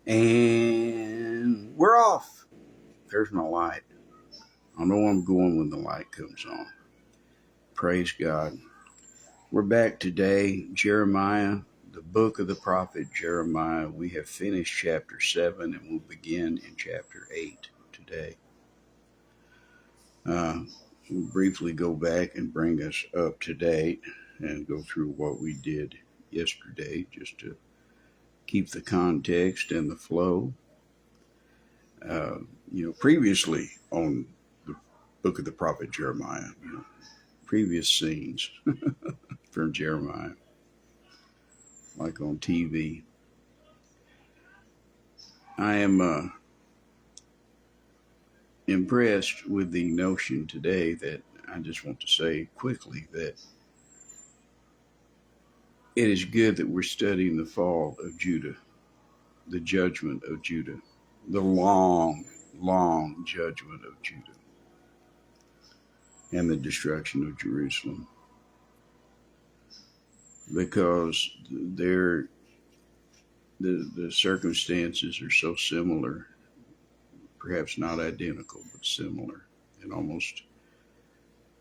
And we're off. There's my light. I know I'm going when the light comes on. Praise God. We're back today, Jeremiah, the book of the prophet Jeremiah. We have finished chapter 7 and we'll begin in chapter 8 today. We'll briefly go back and bring us up to date and go through what we did yesterday just to keep the context and the flow. Previously on the book of the prophet Jeremiah, previous scenes from Jeremiah, like on TV. I am impressed with the notion today that I just want to say quickly that it is good that we're studying the fall of Judah, the judgment of Judah, the long, long judgment of Judah, and the destruction of Jerusalem. Because the circumstances are so similar, perhaps not identical, but similar, and almost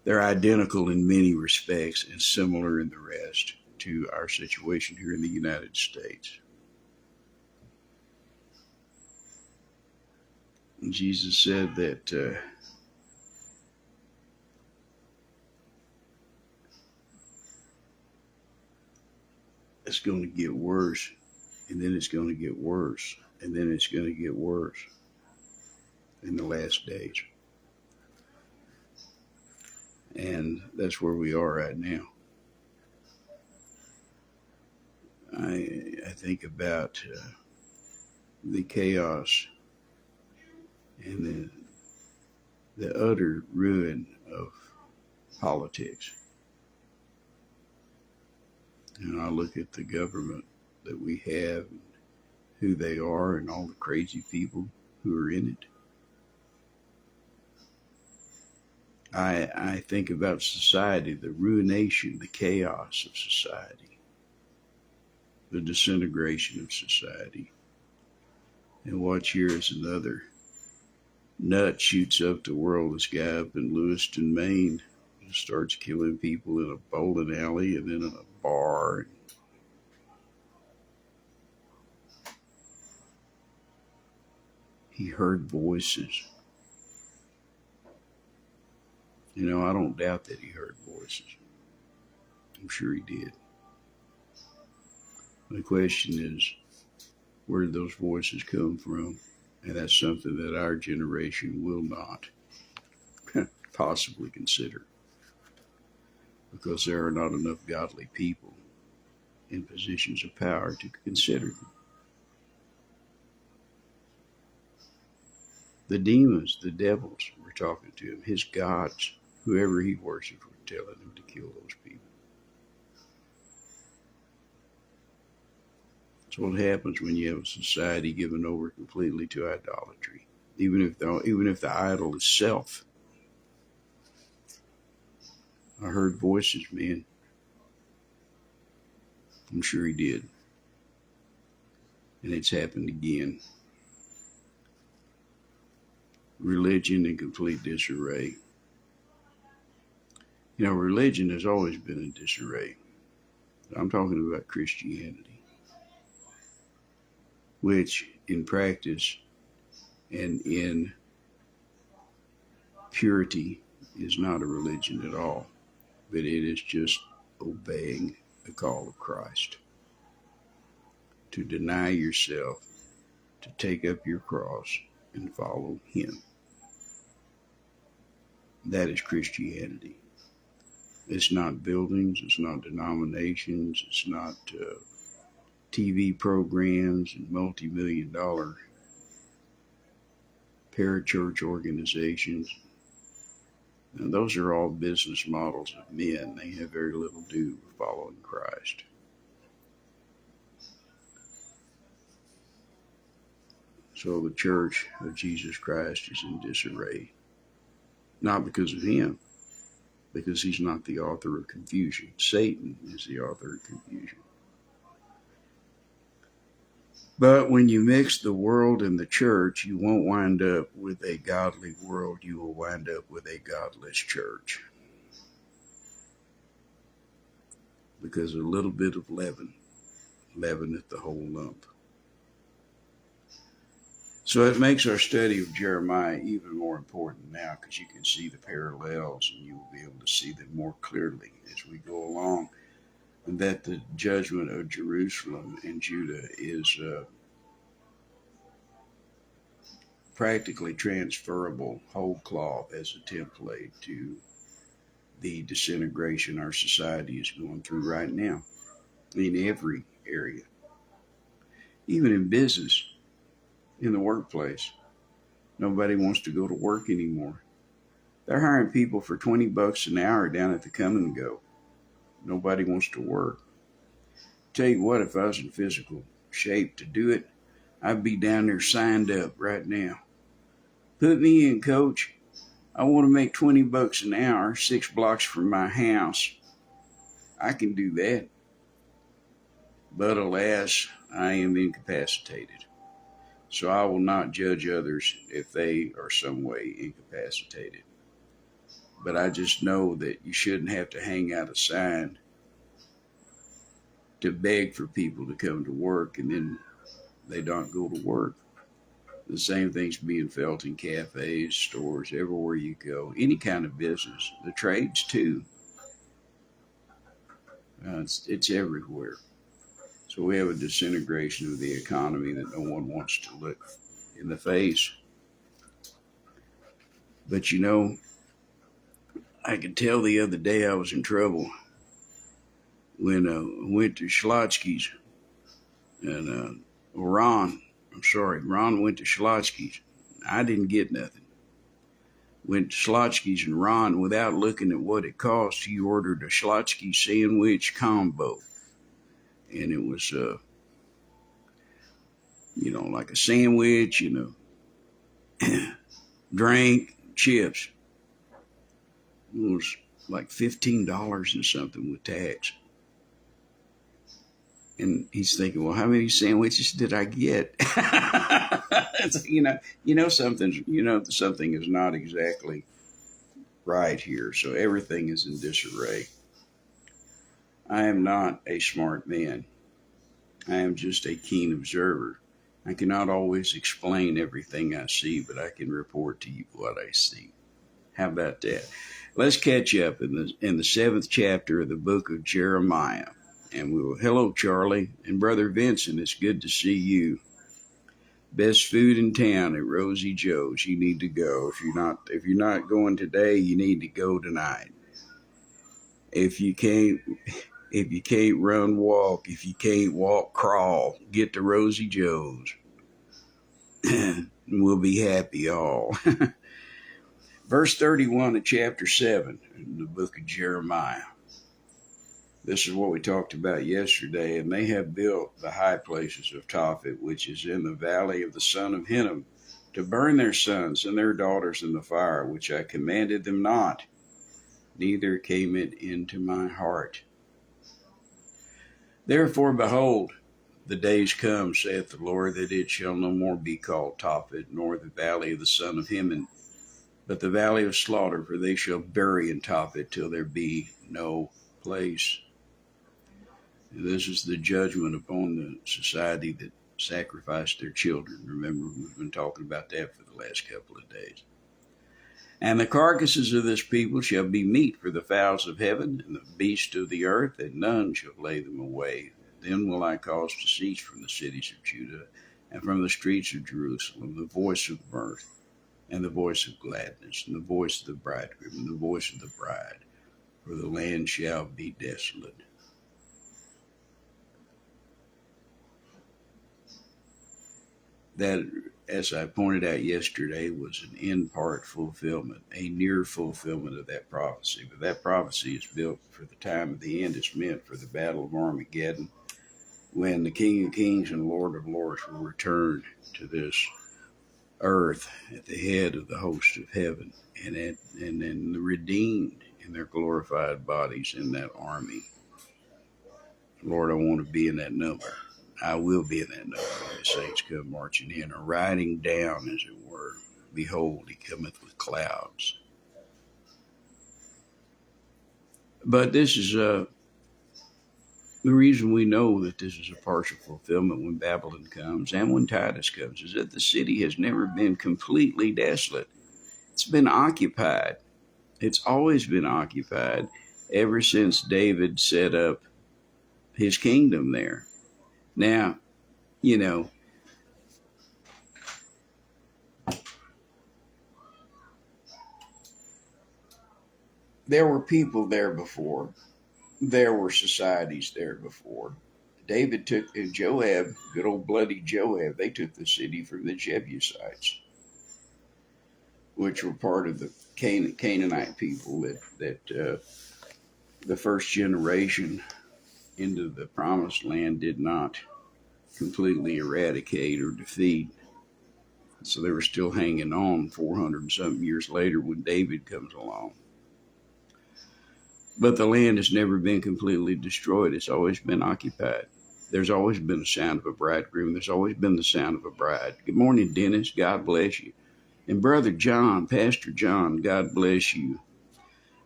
they're identical in many respects and similar in the rest to our situation here in the United States. And Jesus said that it's going to get worse, and then it's going to get worse, and then it's going to get worse in the last days. And that's where we are right now. I think about the chaos and the utter ruin of politics. And I look at the government that we have, and who they are, and all the crazy people who are in it. I think about society, the ruination, the chaos of society, the disintegration of society. And watch here as another nut shoots up to whirl this guy up in Lewiston, Maine, and starts killing people in a bowling alley and then in a bar. He heard voices. I don't doubt that he heard voices. I'm sure he did. The question is, where did those voices come from? And that's something that our generation will not possibly consider, because there are not enough godly people in positions of power to consider them. The demons, the devils were talking to him. His gods, whoever he worshiped, were telling him to kill those people. That's what happens when you have a society given over completely to idolatry, even if the idol is self. I heard voices, man. I'm sure he did. And it's happened again. Religion in complete disarray. Religion has always been in disarray. I'm talking about Christianity, which in practice and in purity is not a religion at all, but it is just obeying the call of Christ to deny yourself, to take up your cross and follow him. That is Christianity. It's not buildings, it's not denominations, it's not TV programs and multi-million-dollar parachurch organizations. And those are all business models of men. They have very little to do with following Christ. So the church of Jesus Christ is in disarray. Not because of him, because he's not the author of confusion. Satan is the author of confusion. But when you mix the world and the church, you won't wind up with a godly world. You will wind up with a godless church. Because a little bit of leaven leaveneth the whole lump. So it makes our study of Jeremiah even more important now, because you can see the parallels and you will be able to see them more clearly as we go along. And that the judgment of Jerusalem and Judah is practically transferable whole cloth as a template to the disintegration our society is going through right now in every area, even in business, in the workplace. Nobody wants to go to work anymore. They're hiring people for $20 an hour down at the Come and Go. Nobody wants to work. Tell you what, if I was in physical shape to do it, I'd be down there signed up right now. Put me in, coach. I want to make $20 an hour, 6 blocks from my house. I can do that. But alas, I am incapacitated. So I will not judge others if they are some way incapacitated. But I just know that you shouldn't have to hang out a sign to beg for people to come to work and then they don't go to work. The same thing's being felt in cafes, stores, everywhere you go. Any kind of business. The trades too. It's everywhere. So we have a disintegration of the economy that no one wants to look in the face. But you know, I could tell the other day I was in trouble when I went to Schlotsky's and Ron went to Schlotsky's. I didn't get nothing. Went to Schlotsky's and Ron, without looking at what it cost, he ordered a Schlotsky sandwich combo. And it was, like a sandwich, drink, chips. It was like $15 and something with tax. And he's thinking, well, how many sandwiches did I get? Something is not exactly right here. So everything is in disarray. I am not a smart man. I am just a keen observer. I cannot always explain everything I see, but I can report to you what I see. How about that? Let's catch up in the 7th chapter of the book of Jeremiah. And we will, hello, Charlie and Brother Vincent. It's good to see you. Best food in town at Rosie Joe's. You need to go. If you're not going today, you need to go tonight. If you can't run, walk. If you can't walk, crawl. Get to Rosie Joe's. We'll be happy all. Verse 31 of chapter 7 in the book of Jeremiah. This is what we talked about yesterday. And they have built the high places of Tophet, which is in the valley of the son of Hinnom, to burn their sons and their daughters in the fire, which I commanded them not, neither came it into my heart. Therefore, behold, the days come, saith the Lord, that it shall no more be called Tophet, nor the valley of the son of Hinnom, but the valley of slaughter, for they shall bury in Tophet till there be no place. And this is the judgment upon the society that sacrificed their children. Remember, we've been talking about that for the last couple of days. And the carcasses of this people shall be meat for the fowls of heaven and the beasts of the earth, and none shall lay them away. Then will I cause to cease from the cities of Judah and from the streets of Jerusalem the voice of mirth and the voice of gladness and the voice of the bridegroom and the voice of the bride, for the land shall be desolate. That, as I pointed out yesterday, was an in-part fulfillment, a near fulfillment of that prophecy. But that prophecy is built for the time of the end. It's meant for the battle of Armageddon, when the King of Kings and Lord of Lords will return to this earth at the head of the host of heaven, and then the redeemed in their glorified bodies in that army. Lord, I want to be in that number. I will be in that number. the saints come marching in, or riding down, as it were. Behold, he cometh with clouds. But this is the reason we know that this is a partial fulfillment when Babylon comes and when Titus comes, is that the city has never been completely desolate. It's been occupied. It's always been occupied ever since David set up his kingdom there. Now, you know, there were people there before. There were societies there before. David took Joab, good old bloody Joab, they took the city from the Jebusites, which were part of the Canaanite people that the first generation into the promised land did not completely eradicate or defeat. So they were still hanging on 400 and something years later when David comes along. But the land has never been completely destroyed. It's always been occupied. There's always been the sound of a bridegroom. There's always been the sound of a bride. Good morning, Dennis. God bless you. And Brother John, Pastor John, God bless you.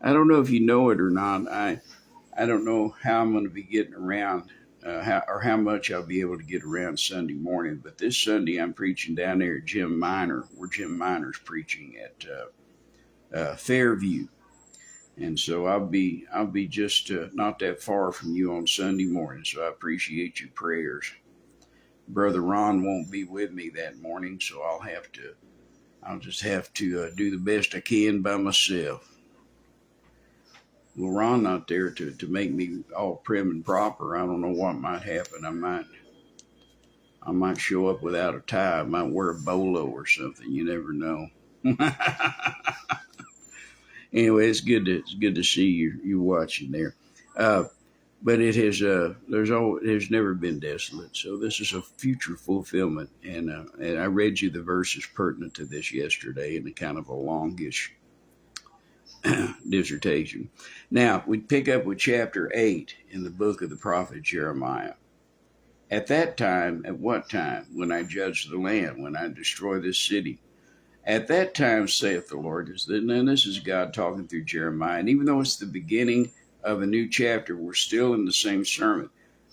I don't know if you know it or not. I don't know how I'm going to be getting around how much I'll be able to get around Sunday morning. But this Sunday I'm preaching down there at Jim Minor, where Jim Minor's preaching at Fairview. And so I'll be just not that far from you on Sunday morning. So I appreciate your prayers. Brother Ron won't be with me that morning, so I'll just have to do the best I can by myself. Well, Ron not there to make me all prim and proper. I don't know what might happen. I might show up without a tie. I might wear a bolo or something. You never know. Anyway, it's good to see you watching there. But it has never been desolate. So this is a future fulfillment, and I read you the verses pertinent to this yesterday in a kind of a longish dissertation. Now we pick up with chapter 8 in the book of the prophet Jeremiah. At that time, at what time? When I judge the land, when I destroy this city. At that time, saith the Lord, and this is God talking through Jeremiah. And even though it's the beginning of a new chapter, we're still in the same sermon.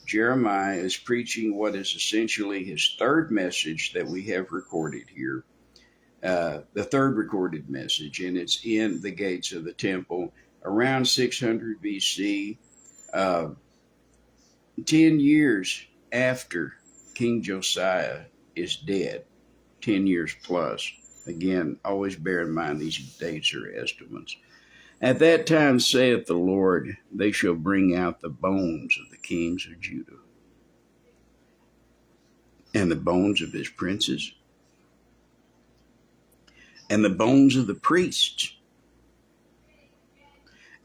Jeremiah is preaching what is essentially his third message that we have recorded here. The third recorded message, and it's in the gates of the temple around 600 BC, 10 years after King Josiah is dead, 10 years plus. Again, always bear in mind these dates are estimates. At that time, saith the Lord, they shall bring out the bones of the kings of Judah, and the bones of his princes, and the bones of the priests,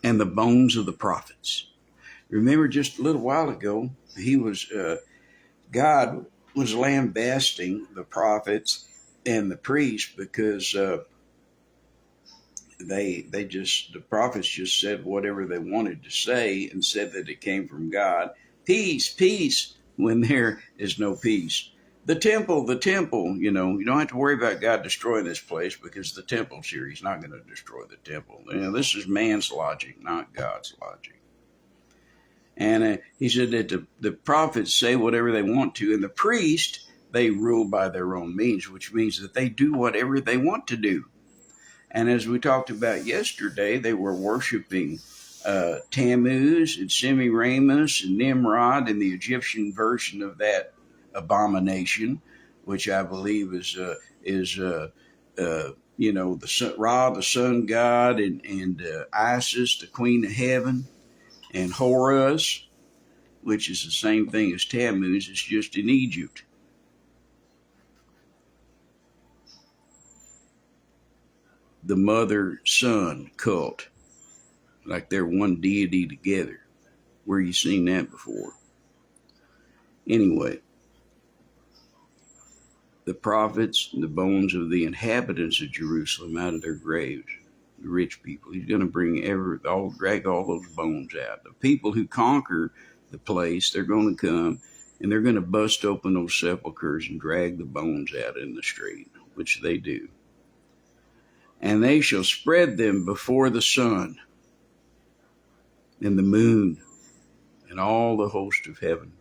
and the bones of the prophets. Remember, just a little while ago, God was lambasting the prophets and the priests because the prophets just said whatever they wanted to say and said that it came from God. Peace, peace, when there is no peace. The temple, you don't have to worry about God destroying this place because the temple's here. He's not going to destroy the temple. This is man's logic, not God's logic. And he said that the prophets say whatever they want to, and the priest, they rule by their own means, which means that they do whatever they want to do. And as we talked about yesterday, they were worshiping Tammuz and Semiramis and Nimrod and the Egyptian version of that abomination, which I believe is the Ra, the sun god, and Isis, the queen of heaven, and Horus, which is the same thing as Tammuz. It's just in Egypt. The mother-son cult, like they're one deity together. Where you seen that before? Anyway, the prophets and the bones of the inhabitants of Jerusalem out of their graves, the rich people. He's going to drag all those bones out. The people who conquer the place, they're going to come And they're going to bust open those sepulchres and drag the bones out in the street, which they do. And they shall spread them before the sun and the moon and all the host of heaven,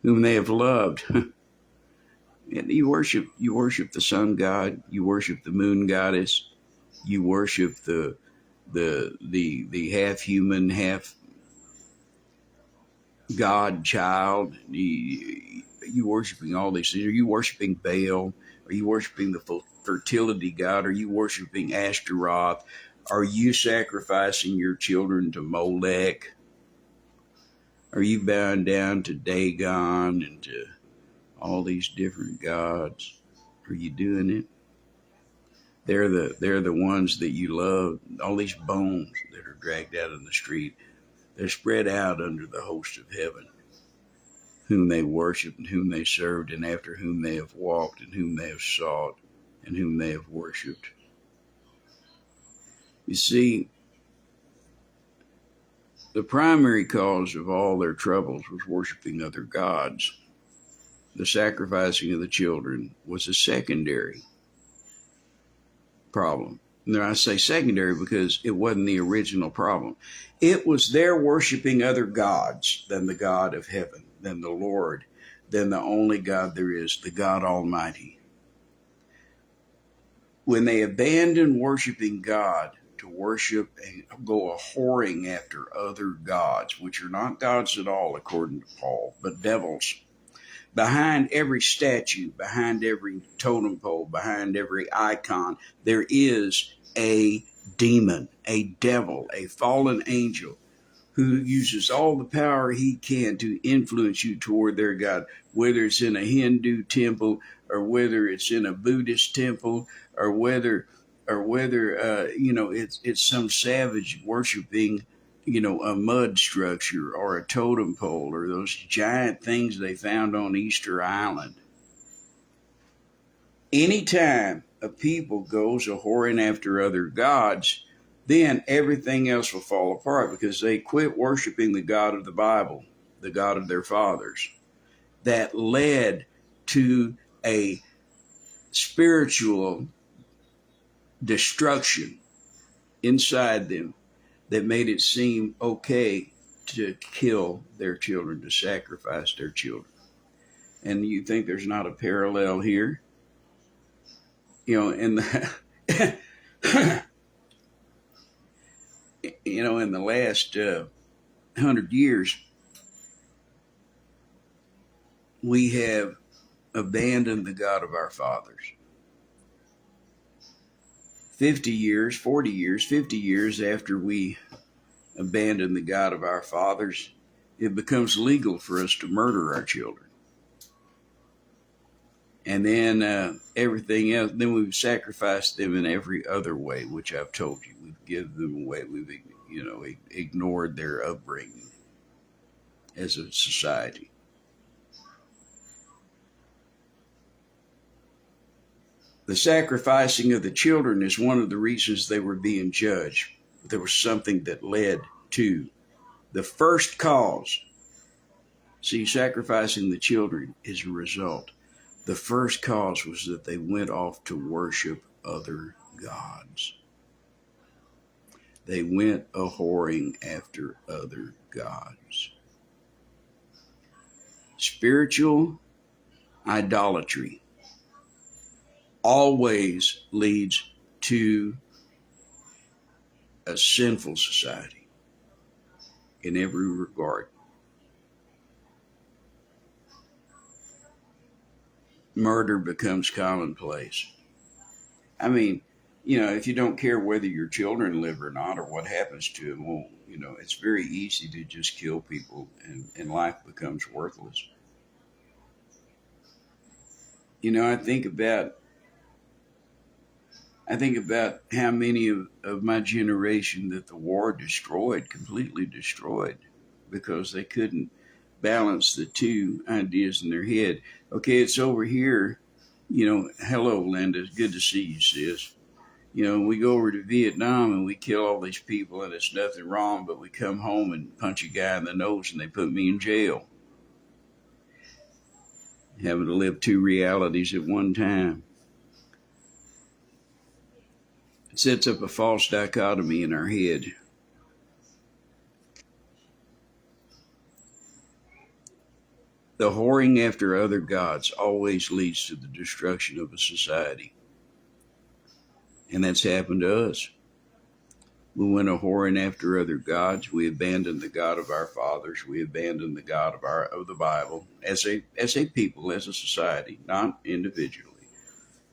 whom they have loved. And you worship the sun god, you worship the moon goddess, you worship the half human, half God child. You worshiping all these things. Are you worshiping Baal? Are you worshiping the fertility god? Are you worshiping Ashtaroth? Are you sacrificing your children to Molech? Are you bowing down to Dagon and to all these different gods? Are you doing it? They're the ones that you love. All these bones that are dragged out in the street, they're spread out under the host of heaven, whom they worship and whom they served, and after whom they have walked, and whom they have sought, and whom they have worshipped. You see, the primary cause of all their troubles was worshiping other gods. The sacrificing of the children was a secondary problem. Now, I say secondary because it wasn't the original problem. It was their worshiping other gods than the God of heaven, than the Lord, than the only God there is, the God Almighty. When they abandoned worshiping God to worship and go a whoring after other gods, which are not gods at all, according to Paul, but devils. Behind every statue, behind every totem pole, behind every icon, there is a demon, a devil, a fallen angel who uses all the power he can to influence you toward their God, whether it's in a Hindu temple or whether it's in a Buddhist temple or whether it's some savage worshiping a mud structure or a totem pole or those giant things they found on Easter Island. Anytime a people goes a whoring after other gods, then everything else will fall apart because they quit worshiping the God of the Bible, the God of their fathers. That led to a spiritual destruction inside them that made it seem okay to kill their children, to sacrifice their children. And you think there's not a parallel here? In the in the last 100 years, we have abandoned the God of our fathers. 50 years, 40 years, 50 years after we abandon the God of our fathers, it becomes legal for us to murder our children. And then everything else, then we've sacrificed them in every other way, which I've told you. We've given them away. We've, ignored their upbringing as a society. The sacrificing of the children is one of the reasons they were being judged. There was something that led to the first cause. See, sacrificing the children is a result. The first cause was that they went off to worship other gods. They went a whoring after other gods. Spiritual idolatry always leads to a sinful society in every regard. Murder becomes commonplace. I mean, if you don't care whether your children live or not or what happens to them, well, it's very easy to just kill people and life becomes worthless. I think about how many of my generation that the war completely destroyed, because they couldn't balance the two ideas in their head. Okay, it's over here. Hello, Linda. It's good to see you, sis. We go over to Vietnam and we kill all these people and it's nothing wrong, but we come home and punch a guy in the nose and they put me in jail. Having to live two realities at one time. It sets up a false dichotomy in our head. The whoring after other gods always leads to the destruction of a society. And that's happened to us. We went a whoring after other gods. We abandoned the God of our fathers. We abandoned the God of the Bible as a people, as a society, not individually.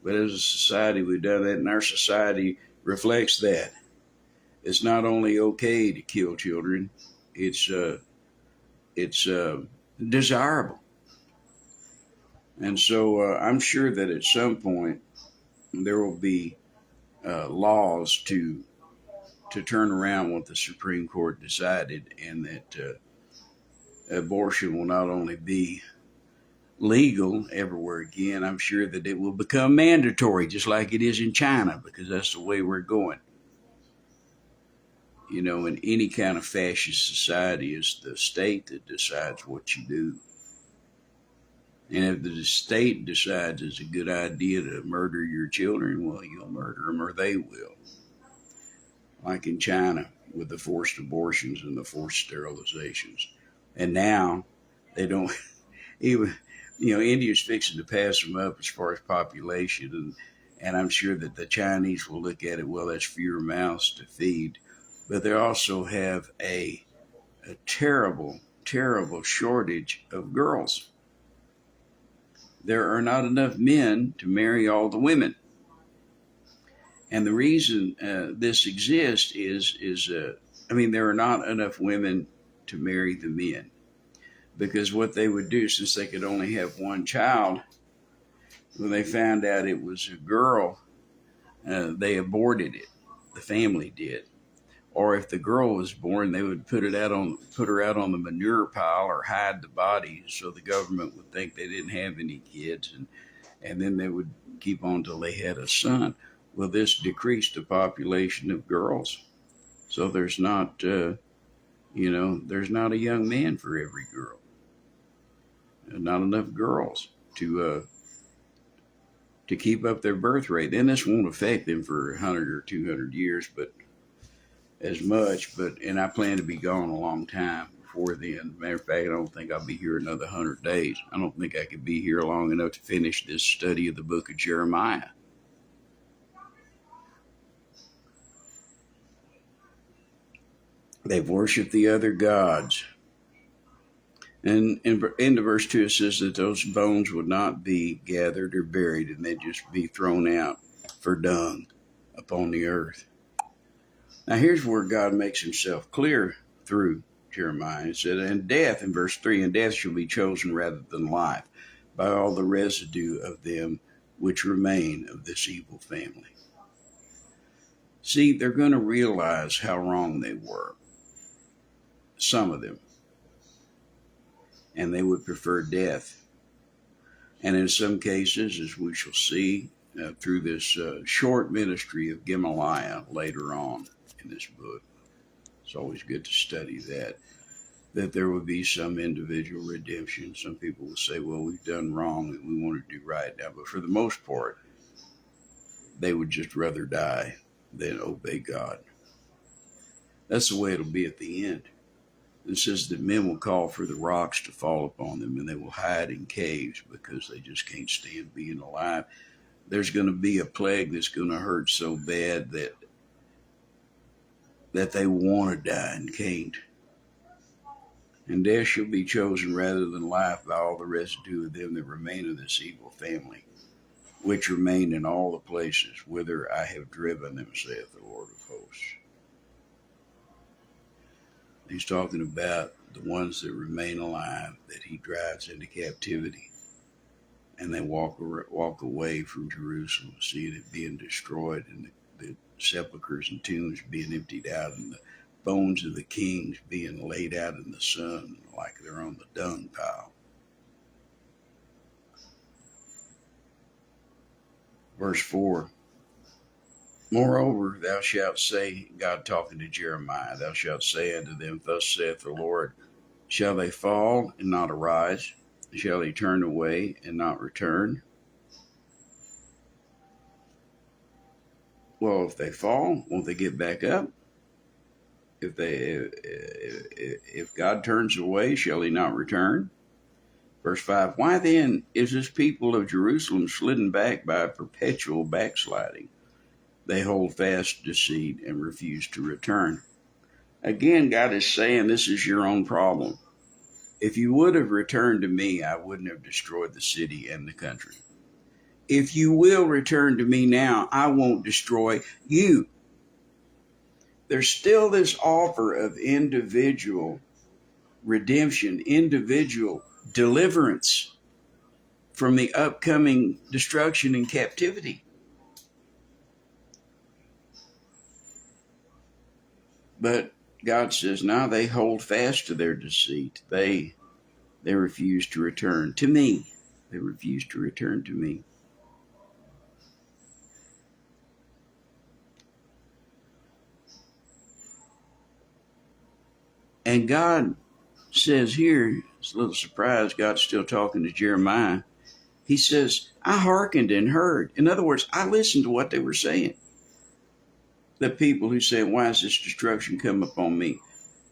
But as a society, we've done that, and our society reflects that. It's not only okay to kill children, it's desirable. And so I'm sure that at some point there will be laws to turn around what the Supreme Court decided, and that abortion will not only be legal everywhere again, I'm sure that it will become mandatory, just like it is in China, because that's the way we're going. In any kind of fascist society, it's the state that decides what you do. And if the state decides it's a good idea to murder your children, well, you'll murder them or they will. Like in China with the forced abortions and the forced sterilizations. And now they don't even, India's fixing to pass them up as far as population. And I'm sure that the Chinese will look at it, well, that's fewer mouths to feed. But they also have a terrible, terrible shortage of girls. There are not enough men to marry all the women. And the reason this exists is there are not enough women to marry the men. Because what they would do, since they could only have one child, when they found out it was a girl, they aborted it. The family did. Or if the girl was born, they would put her out on the manure pile or hide the body so the government would think they didn't have any kids, and then they would keep on till they had a son. Well, this decreased the population of girls, so there's not there's not a young man for every girl, not enough girls to keep up their birth rate. Then this won't affect them for 100 or 200 years, but as much, and I plan to be gone a long time before then. Matter of fact, I don't think I'll be here another 100 days. I don't think I could be here long enough to finish this study of the book of Jeremiah. They've worshipped the other gods. And in verse 2, it says that those bones would not be gathered or buried, and they'd just be thrown out for dung upon the earth. Now here's where God makes himself clear through Jeremiah. It said, and death, in verse 3, and death shall be chosen rather than life by all the residue of them which remain of this evil family. See, they're going to realize how wrong they were, some of them, and they would prefer death. And in some cases, as we shall see through this short ministry of Gemaliah later on in this book, it's always good to study that there would be some individual redemption. Some people will say, well, we've done wrong and we want to do right now. But for the most part, they would just rather die than obey God. That's the way it'll be at the end. It says that men will call for the rocks to fall upon them, and they will hide in caves because they just can't stand being alive. There's going to be a plague that's going to hurt so bad that they want to die and can't. And death shall be chosen rather than life by all the residue of them that remain of this evil family, which remain in all the places whither I have driven them, saith the Lord of hosts. He's talking about the ones that remain alive, that he drives into captivity, and they walk away from Jerusalem, seeing it being destroyed, and the sepulchres and tombs being emptied out, and the bones of the kings being laid out in the sun like they're on the dung pile. Verse 4, Moreover, thou shalt say, God talking to Jeremiah, thou shalt say unto them, thus saith the Lord, shall they fall and not arise? Shall they turn away and not return? Well, if they fall, won't they get back up? If God turns away, shall he not return? Verse 5, why then is this people of Jerusalem slidden back by a perpetual backsliding? They hold fast deceit and refuse to return. Again, God is saying this is your own problem. If you would have returned to me, I wouldn't have destroyed the city and the country. If you will return to me now, I won't destroy you. There's still this offer of individual redemption, individual deliverance from the upcoming destruction and captivity. But God says, now they hold fast to their deceit. They refuse to return to me. They refuse to return to me. And God says here, it's a little surprise, God's still talking to Jeremiah. He says, I hearkened and heard. In other words, I listened to what they were saying. The people who say, why is this destruction come upon me?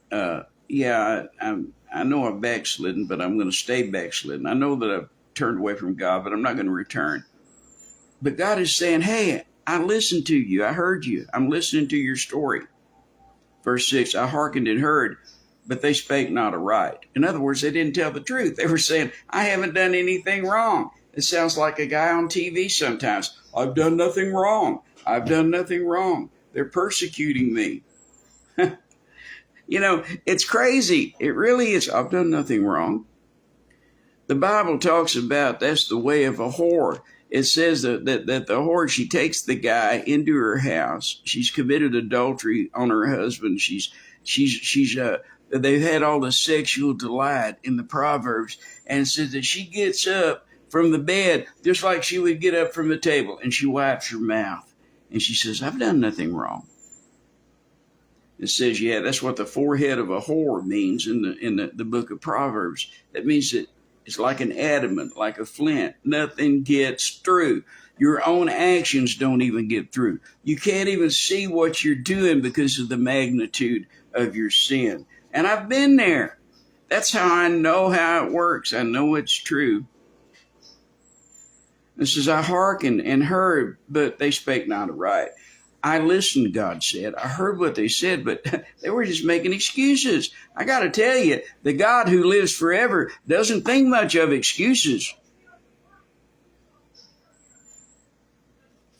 I know I've backslidden, but I'm going to stay backslidden. I know that I've turned away from God, but I'm not going to return. But God is saying, hey, I listened to you. I heard you. I'm listening to your story. Verse 6, I hearkened and heard, but they spake not aright. In other words, they didn't tell the truth. They were saying, I haven't done anything wrong. It sounds like a guy on TV sometimes. I've done nothing wrong. I've done nothing wrong. They're persecuting me. You know, it's crazy. It really is. I've done nothing wrong. The Bible talks about that's the way of a whore. It says that the whore, she takes the guy into her house. She's committed adultery on her husband. They've had all the sexual delight in the Proverbs, and it says that she gets up from the bed just like she would get up from the table, and she wipes her mouth, and she says, I've done nothing wrong. It says, yeah, that's what the forehead of a whore means in the book of Proverbs. That means that it's like an adamant, like a flint. Nothing gets through. Your own actions don't even get through. You can't even see what you're doing because of the magnitude of your sin. And I've been there. That's how I know how it works. I know it's true. It says, I hearkened and heard, but they spake not aright. I listened, God said. I heard what they said, but they were just making excuses. I got to tell you, the God who lives forever doesn't think much of excuses.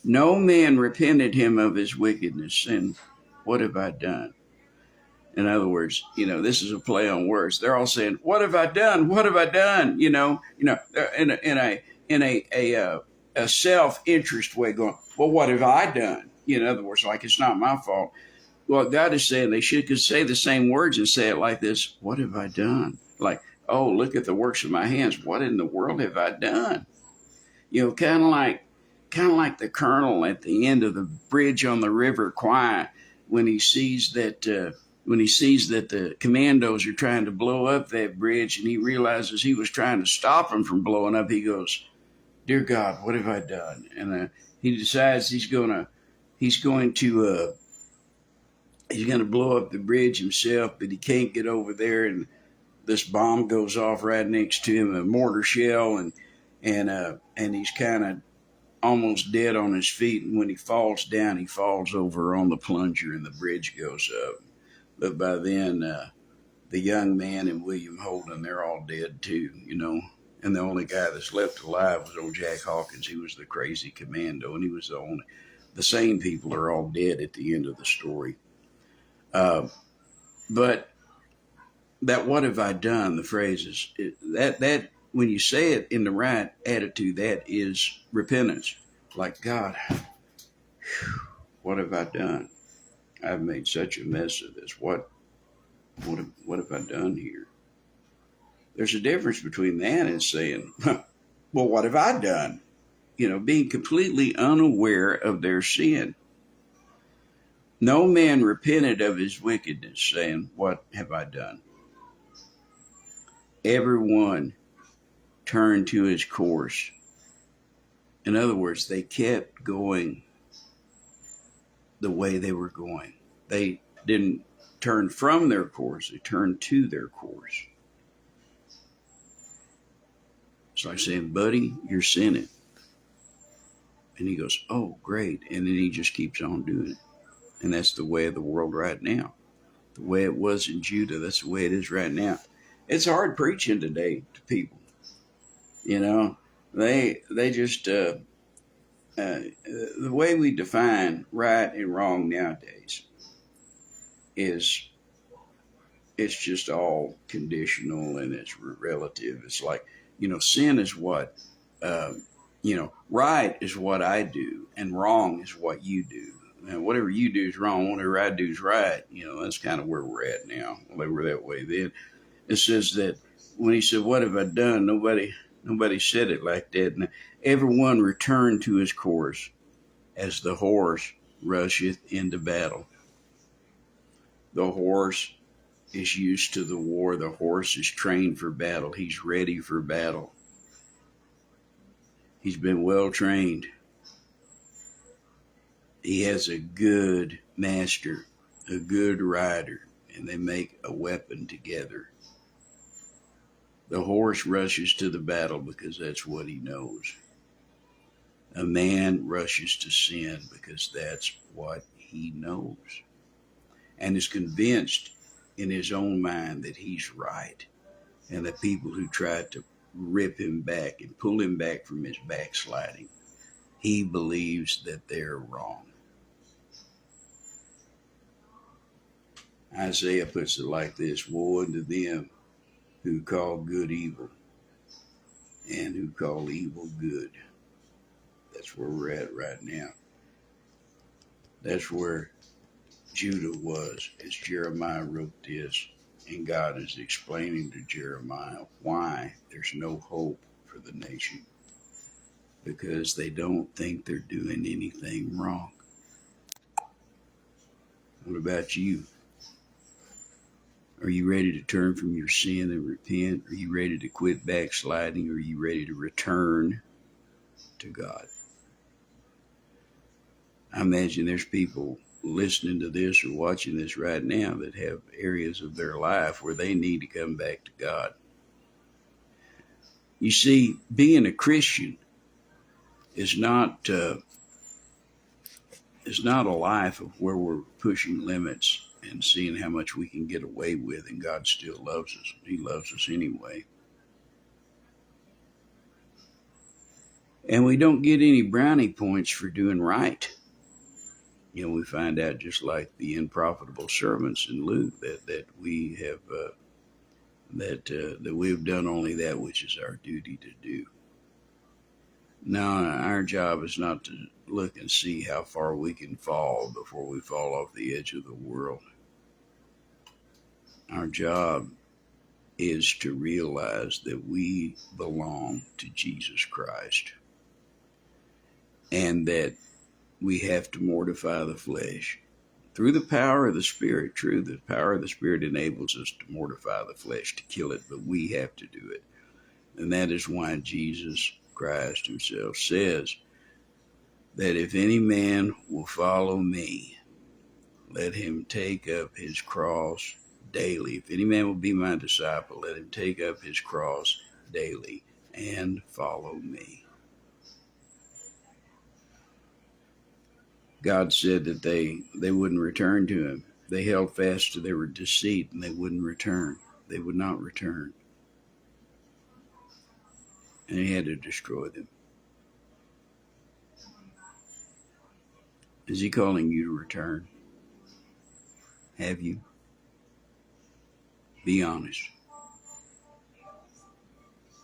No man repented him of his wickedness, and what have I done? In other words, this is a play on words. They're all saying, "What have I done? What have I done?" In a self-interest way, going, "Well, what have I done?" In other words, like it's not my fault. Well, God is saying they could say the same words and say it like this: "What have I done?" Like, "Oh, look at the works of my hands. What in the world have I done?" Kind of like the colonel at the end of the bridge on the River Kwai when he sees that the commandos are trying to blow up that bridge, and he realizes he was trying to stop them from blowing up. He goes, "Dear God, what have I done?" And he decides he's going to blow up the bridge himself, but he can't get over there, and this bomb goes off right next to him, a mortar shell, and he's kind of almost dead on his feet. And when he falls down, he falls over on the plunger, and the bridge goes up. But by then, the young man and William Holden, they're all dead too, And the only guy that's left alive was old Jack Hawkins. He was the crazy commando, and he was the sane people are all dead at the end of the story. But that "what have I done," the phrase that when you say it in the right attitude, that is repentance. Like, God, what have I done? I've made such a mess of this. What have I done here? There's a difference between that and saying, well, what have I done? Being completely unaware of their sin. No man repented of his wickedness, saying, what have I done? Everyone turned to his course. In other words, they kept going the way they were going. They didn't turn from their course, they turned to their course. It's like saying, buddy, you're sinning. And he goes, oh, great. And then he just keeps on doing it. And that's the way of the world right now. The way it was in Judah, that's the way it is right now. It's hard preaching today to people. You know, they just, the way we define right and wrong nowadays is, it's just all conditional and it's relative. It's like, sin is what, right is what I do and wrong is what you do. And whatever you do is wrong, whatever I do is right. That's kind of where we're at now. Well, they were that way then. It says that when he said, what have I done? Nobody said it like that. And everyone returned to his course as the horse rusheth into battle. The horse is used to the war. The horse is trained for battle. He's ready for battle. He's been well trained. He has a good master, a good rider, and they make a weapon together. The horse rushes to the battle because that's what he knows. A man rushes to sin because that's what he knows and is convinced in his own mind that he's right. And the people who try to rip him back and pull him back from his backsliding, he believes that they're wrong. Isaiah puts it like this: woe unto them who call good evil and who call evil good. That's where we're at right now. That's where Judah was as Jeremiah wrote this, and God is explaining to Jeremiah why there's no hope for the nation, because they don't think they're doing anything wrong. What about you? Are you ready to turn from your sin and repent? Are you ready to quit backsliding? Are you ready to return to God? I imagine there's people listening to this or watching this right now that have areas of their life where they need to come back to God. You see, being a Christian is not a life of where we're pushing limits and seeing how much we can get away with, and God still loves us. He loves us anyway. And we don't get any brownie points for doing right. We find out, just like the unprofitable servants in Luke, that we have that we've done only that which is our duty to do. Now, our job is not to look and see how far we can fall before we fall off the edge of the world. Our job is to realize that we belong to Jesus Christ and that we have to mortify the flesh through the power of the Spirit. True, the power of the Spirit enables us to mortify the flesh, to kill it, but we have to do it. And that is why Jesus Christ himself says that if any man will follow me, let him take up his cross daily. If any man will be my disciple, let him take up his cross daily and follow me. God said that they wouldn't return to him. They held fast to their deceit and they wouldn't return. They would not return. And he had to destroy them. Is he calling you to return? Have you? Be honest.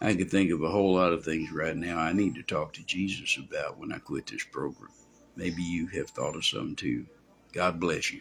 I could think of a whole lot of things right now I need to talk to Jesus about when I quit this program. Maybe you have thought of some too. God bless you.